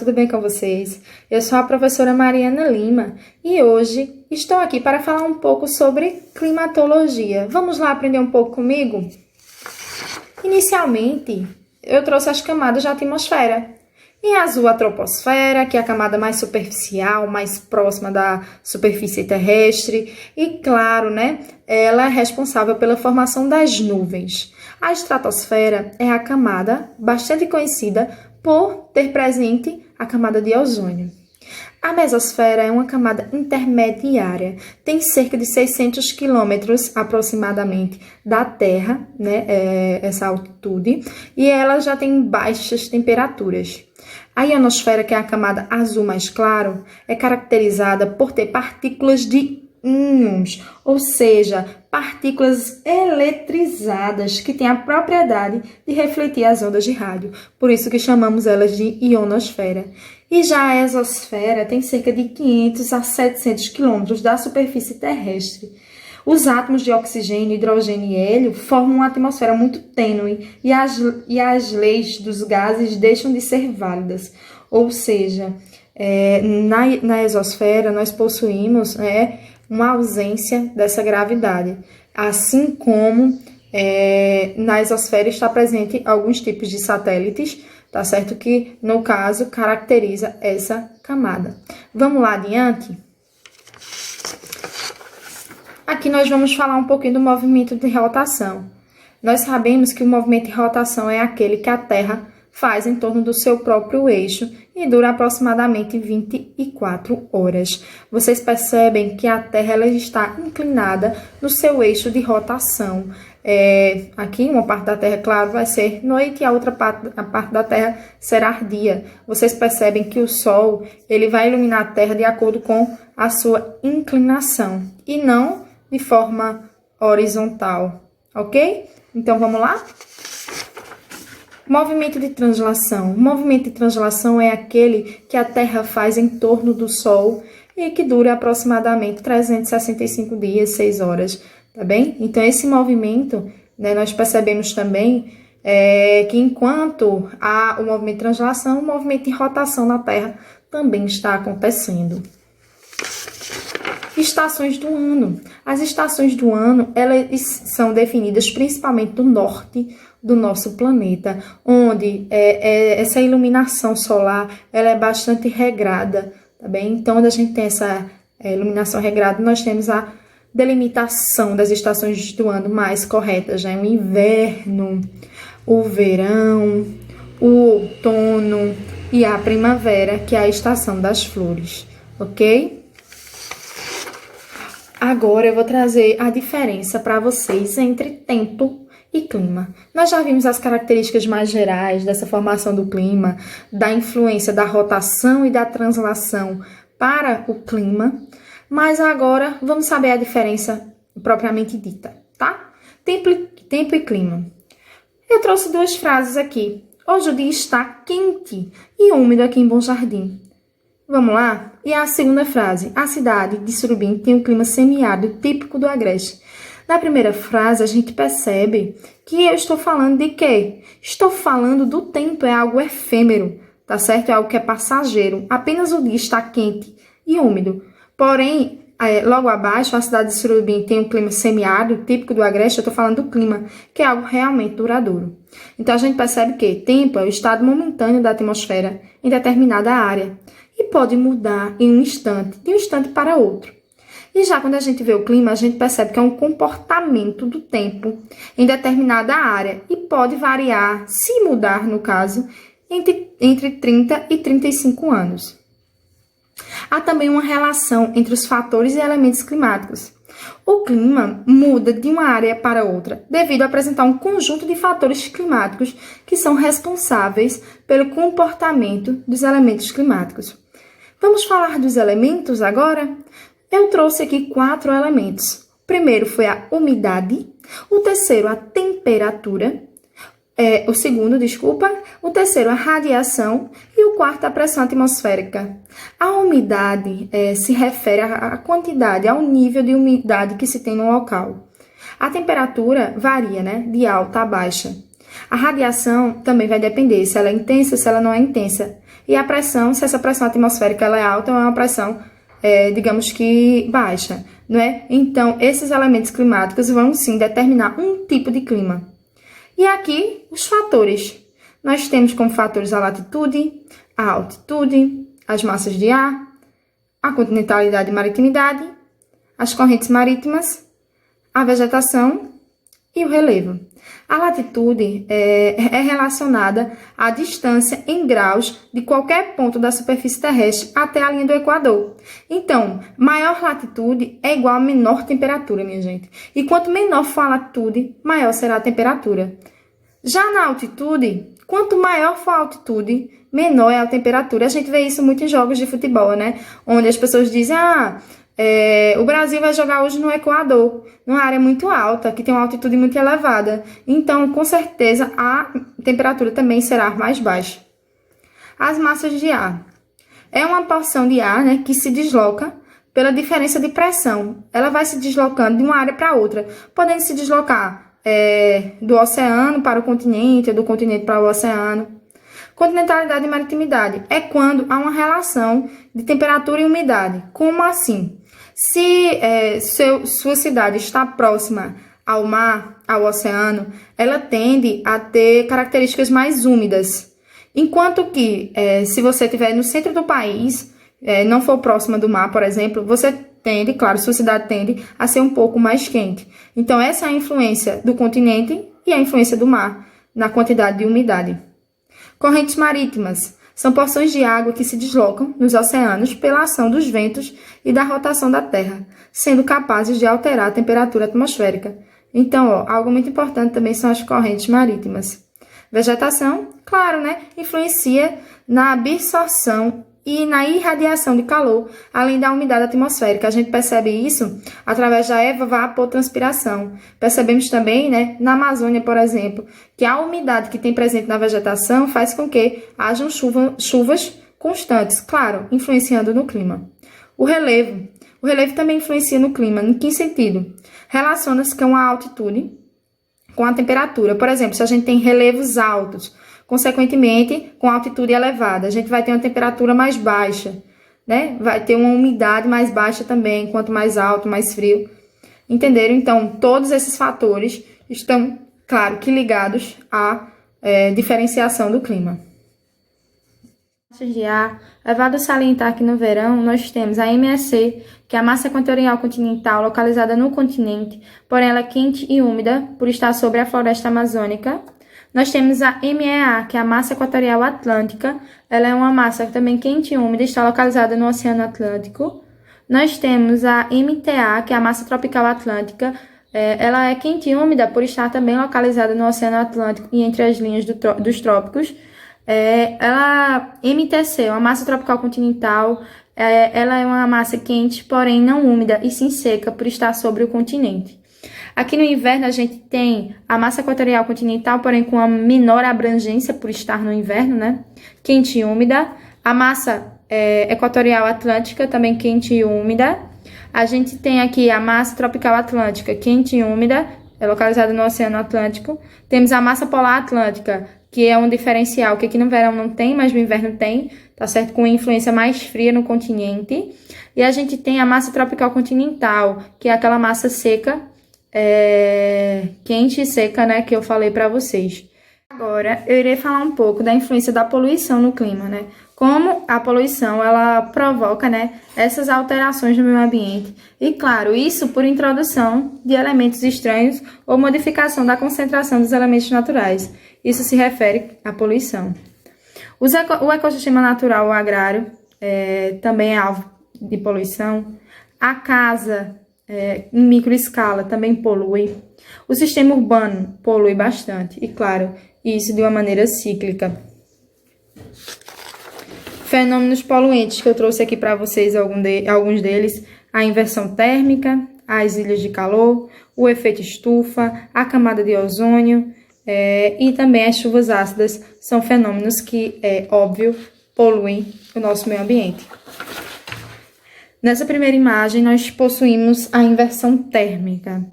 tudo bem com vocês? Eu sou a professora Mariana Lima e hoje estou aqui para falar um pouco sobre climatologia. Vamos lá aprender um pouco comigo? Inicialmente, eu trouxe as camadas da atmosfera. Em azul, a troposfera, que é a camada mais superficial, mais próxima da superfície terrestre. E, claro, ela é responsável pela formação das nuvens. A estratosfera é a camada bastante conhecida por ter presente a camada de ozônio. A mesosfera é uma camada intermediária, tem cerca de 600 quilômetros aproximadamente da Terra, essa altitude, e ela já tem baixas temperaturas. A ionosfera, que é a camada azul mais claro, é caracterizada por ter partículas de íons, ou seja, partículas eletrizadas que têm a propriedade de refletir as ondas de rádio, por isso que chamamos elas de ionosfera. E já a exosfera tem cerca de 500 a 700 quilômetros da superfície terrestre. Os átomos de oxigênio, hidrogênio e hélio formam uma atmosfera muito tênue e as leis dos gases deixam de ser válidas. Ou seja, na exosfera nós possuímos uma ausência dessa gravidade, assim como na exosfera está presente alguns tipos de satélites, tá certo? Que, no caso, caracteriza essa camada. Vamos lá adiante? Aqui nós vamos falar um pouquinho do movimento de rotação. Nós sabemos que o movimento de rotação é aquele que a Terra faz em torno do seu próprio eixo e dura aproximadamente 24 horas. Vocês percebem que a Terra ela está inclinada no seu eixo de rotação. Aqui uma parte da Terra, claro, vai ser noite e a parte da Terra será dia. Vocês percebem que o Sol ele vai iluminar a Terra de acordo com a sua inclinação e não de forma horizontal, ok? Então, vamos lá? Movimento de translação. O movimento de translação é aquele que a Terra faz em torno do Sol e que dura aproximadamente 365 dias, 6 horas, tá bem? Então, esse movimento, nós percebemos também que enquanto há o movimento de translação, o movimento de rotação na Terra também está acontecendo. Estações do ano. As estações do ano, elas são definidas principalmente do norte do nosso planeta, onde essa iluminação solar ela é bastante regrada, tá bem? Então, onde a gente tem essa iluminação regrada, nós temos a delimitação das estações do ano mais corretas, já o inverno, o verão, o outono e a primavera, que é a estação das flores, ok? Agora eu vou trazer a diferença para vocês entre tempo e clima. Nós já vimos as características mais gerais dessa formação do clima, da influência da rotação e da translação para o clima, mas agora vamos saber a diferença propriamente dita, tá? Tempo e clima. Eu trouxe duas frases aqui. Hoje o dia está quente e úmido aqui em Bom Jardim. Vamos lá? E a segunda frase. A cidade de Surubim tem um clima semiárido típico do Agreste. Na primeira frase, a gente percebe que eu estou falando de quê? Estou falando do tempo, é algo efêmero, tá certo? É algo que é passageiro. Apenas o dia está quente e úmido. Porém, logo abaixo, a cidade de Surubim tem um clima semiárido típico do Agreste. Eu estou falando do clima, que é algo realmente duradouro. Então, a gente percebe que tempo é o estado momentâneo da atmosfera em determinada área. E pode mudar em um instante, de um instante para outro. E já quando a gente vê o clima, a gente percebe que é um comportamento do tempo em determinada área e pode variar, se mudar no caso, entre 30 e 35 anos. Há também uma relação entre os fatores e elementos climáticos. O clima muda de uma área para outra devido a apresentar um conjunto de fatores climáticos que são responsáveis pelo comportamento dos elementos climáticos. Vamos falar dos elementos agora? Eu trouxe aqui 4 elementos. O primeiro foi a umidade, o terceiro a temperatura, o terceiro a radiação e o quarto a pressão atmosférica. A umidade se refere à quantidade, ao nível de umidade que se tem no local. A temperatura varia, de alta a baixa. A radiação também vai depender se ela é intensa ou se ela não é intensa. E a pressão, se essa pressão atmosférica ela é alta ou é uma pressão, digamos que baixa, não é? Então, esses elementos climáticos vão sim determinar um tipo de clima. E aqui, os fatores. Nós temos como fatores a latitude, a altitude, as massas de ar, a continentalidade e maritimidade, as correntes marítimas, a vegetação e o relevo. A latitude é relacionada à distância em graus de qualquer ponto da superfície terrestre até a linha do Equador. Então, maior latitude é igual a menor temperatura, minha gente. E quanto menor for a latitude, maior será a temperatura. Já na altitude, quanto maior for a altitude, menor é a temperatura. A gente vê isso muito em jogos de futebol, né? Onde as pessoas dizem, o Brasil vai jogar hoje no Equador, numa área muito alta, que tem uma altitude muito elevada. Então, com certeza, a temperatura também será mais baixa. As massas de ar. É uma porção de ar, né, que se desloca pela diferença de pressão. Ela vai se deslocando de uma área para outra, podendo se deslocar do oceano para o continente, ou do continente para o oceano. Continentalidade e maritimidade é quando há uma relação de temperatura e umidade. Como assim? Se sua cidade está próxima ao mar, ao oceano, ela tende a ter características mais úmidas. Enquanto que, se você estiver no centro do país, não for próxima do mar, por exemplo, você tende, claro, sua cidade tende a ser um pouco mais quente. Então, essa é a influência do continente e a influência do mar na quantidade de umidade. Correntes marítimas são porções de água que se deslocam nos oceanos pela ação dos ventos e da rotação da Terra, sendo capazes de alterar a temperatura atmosférica. Então, algo muito importante também são as correntes marítimas. Vegetação, claro, né? Influencia na absorção e na irradiação de calor, além da umidade atmosférica. A gente percebe isso através da evapotranspiração. Percebemos também, né, na Amazônia, por exemplo, que a umidade que tem presente na vegetação faz com que hajam chuvas constantes, claro, influenciando no clima. O relevo. O relevo também influencia no clima. Em que sentido? Relaciona-se com a altitude, com a temperatura. Por exemplo, se a gente tem relevos altos, consequentemente, com altitude elevada, a gente vai ter uma temperatura mais baixa, né? Vai ter uma umidade mais baixa também, quanto mais alto, mais frio. Entenderam? Então, todos esses fatores estão, claro, que ligados à diferenciação do clima. De ar, é válido salientar que no verão nós temos a MSC, que é a massa equatorial continental localizada no continente, porém ela é quente e úmida por estar sobre a floresta amazônica. Nós temos a MEA, que é a massa equatorial atlântica. Ela é uma massa também quente e úmida, está localizada no Oceano Atlântico. Nós temos a MTA, que é a massa tropical atlântica. Ela é quente e úmida por estar também localizada no Oceano Atlântico e entre as linhas dos trópicos. MTC, uma massa tropical continental. Ela é uma massa quente, porém não úmida e sim seca por estar sobre o continente. Aqui no inverno a gente tem a massa equatorial continental, porém com a menor abrangência por estar no inverno, né? Quente e úmida. A massa equatorial atlântica, também quente e úmida. A gente tem aqui a massa tropical atlântica, quente e úmida, é localizada no Oceano Atlântico. Temos a massa polar atlântica, que é um diferencial que aqui no verão não tem, mas no inverno tem, tá certo? Com influência mais fria no continente. E a gente tem a massa tropical continental, que é aquela massa seca, quente e seca, né, que eu falei para vocês. Agora, eu irei falar um pouco da influência da poluição no clima, né? Como a poluição, ela provoca, né, essas alterações no meio ambiente. E, claro, isso por introdução de elementos estranhos ou modificação da concentração dos elementos naturais. Isso se refere à poluição. O ecossistema natural ou agrário também é alvo de poluição. A casa em microescala também polui. O sistema urbano polui bastante. E, claro, isso de uma maneira cíclica. Fenômenos poluentes que eu trouxe aqui para vocês, alguns deles. A inversão térmica, as ilhas de calor, o efeito estufa, a camada de ozônio e também as chuvas ácidas são fenômenos que, óbvio, poluem o nosso meio ambiente. Nessa primeira imagem, nós possuímos a inversão térmica.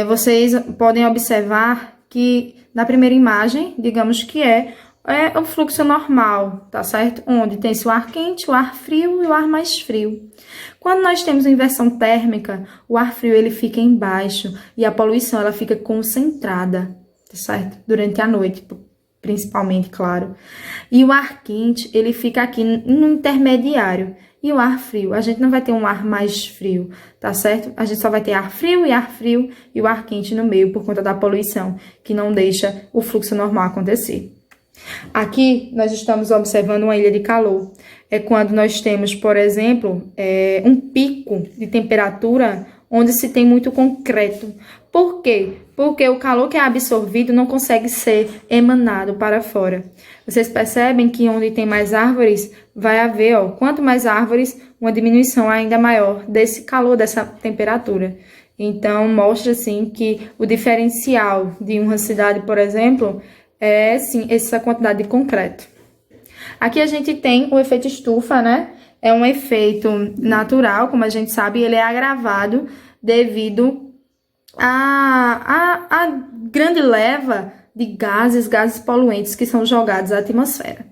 Vocês podem observar que na primeira imagem, digamos que é é o fluxo normal, tá certo? Onde tem-se o ar quente, o ar frio e o ar mais frio. Quando nós temos inversão térmica, o ar frio ele fica embaixo e a poluição ela fica concentrada, tá certo? Durante a noite, principalmente, claro. E o ar quente, ele fica aqui no intermediário. E o ar frio, a gente não vai ter um ar mais frio, tá certo? A gente só vai ter ar frio e o ar quente no meio por conta da poluição, que não deixa o fluxo normal acontecer. Aqui nós estamos observando uma ilha de calor. É quando nós temos, por exemplo, um pico de temperatura onde se tem muito concreto. Por quê? Porque o calor que é absorvido não consegue ser emanado para fora. Vocês percebem que onde tem mais árvores, vai haver, quanto mais árvores, uma diminuição ainda maior desse calor, dessa temperatura. Então, mostra, assim, que o diferencial de uma cidade, por exemplo, é, sim, essa quantidade de concreto. Aqui a gente tem o efeito estufa, né? É um efeito natural, como a gente sabe, ele é agravado devido a grande leva de gases poluentes que são jogados à atmosfera.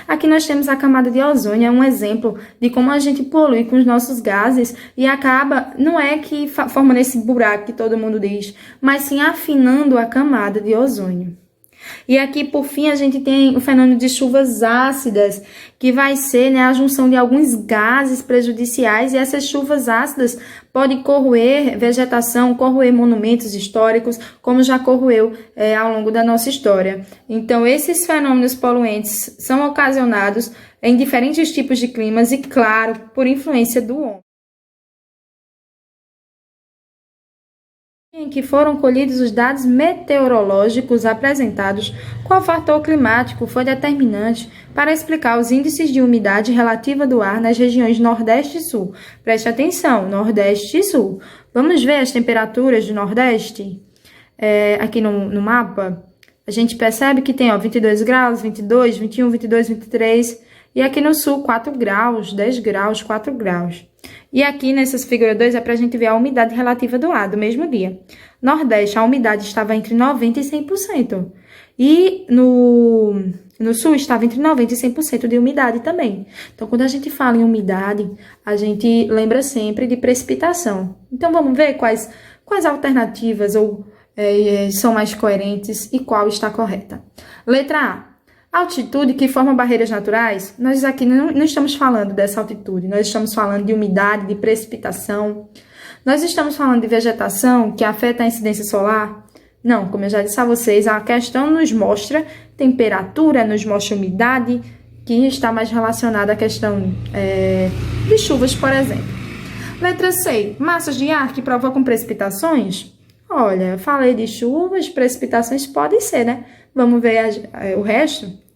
Aqui nós temos a camada de ozônio, é um exemplo de como a gente polui com os nossos gases e acaba, não é que forma esse buraco que todo mundo diz, mas sim afinando a camada de ozônio. E aqui, por fim, a gente tem o fenômeno de chuvas ácidas, que vai ser, né, a junção de alguns gases prejudiciais, e essas chuvas ácidas podem corroer vegetação, corroer monumentos históricos, como já corroeu ao longo da nossa história. Então, esses fenômenos poluentes são ocasionados em diferentes tipos de climas e, claro, por influência do homem. Em que foram colhidos os dados meteorológicos apresentados, qual fator climático foi determinante para explicar os índices de umidade relativa do ar nas regiões Nordeste e Sul. Preste atenção, Nordeste e Sul. Vamos ver as temperaturas do Nordeste? Aqui no mapa, a gente percebe que tem 22 graus, 22, 21, 22, 23, e aqui no Sul 4 graus, 10 graus, 4 graus. E aqui nessas figuras 2 é para a gente ver a umidade relativa do ar, do mesmo dia. Nordeste, a umidade estava entre 90% e 100%. E no Sul estava entre 90% e 100% de umidade também. Então, quando a gente fala em umidade, a gente lembra sempre de precipitação. Então, vamos ver quais alternativas são mais coerentes e qual está correta. Letra A. Altitude que forma barreiras naturais, nós aqui não estamos falando dessa altitude, nós estamos falando de umidade, de precipitação, nós estamos falando de vegetação que afeta a incidência solar. Não, como eu já disse a vocês, a questão nos mostra temperatura, nos mostra umidade, que está mais relacionada à questão de chuvas, por exemplo. Letra C, massas de ar que provocam precipitações. Olha, falei de chuvas, precipitações podem ser, né? Vamos ver o resto.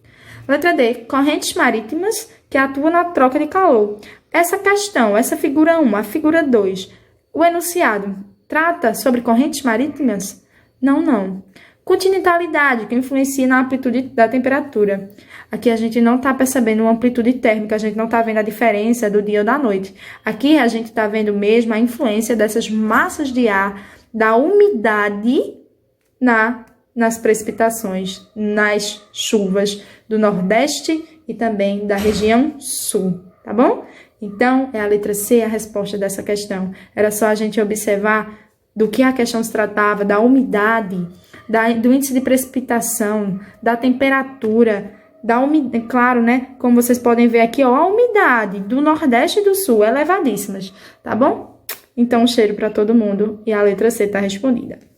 Letra D, correntes marítimas que atuam na troca de calor. Essa questão, essa figura 1, a figura 2, o enunciado trata sobre correntes marítimas? Não. Continentalidade, que influencia na amplitude da temperatura. Aqui a gente não está percebendo uma amplitude térmica, a gente não está vendo a diferença do dia ou da noite. Aqui a gente está vendo mesmo a influência dessas massas de ar, da umidade nas precipitações, nas chuvas do Nordeste e também da região Sul, tá bom? Então, é a letra C a resposta dessa questão. Era só a gente observar do que a questão se tratava, da umidade, do índice de precipitação, da temperatura, claro, né? Como vocês podem ver aqui, a umidade do Nordeste e do Sul é elevadíssimas, tá bom? Então, um cheiro para todo mundo e a letra C está respondida.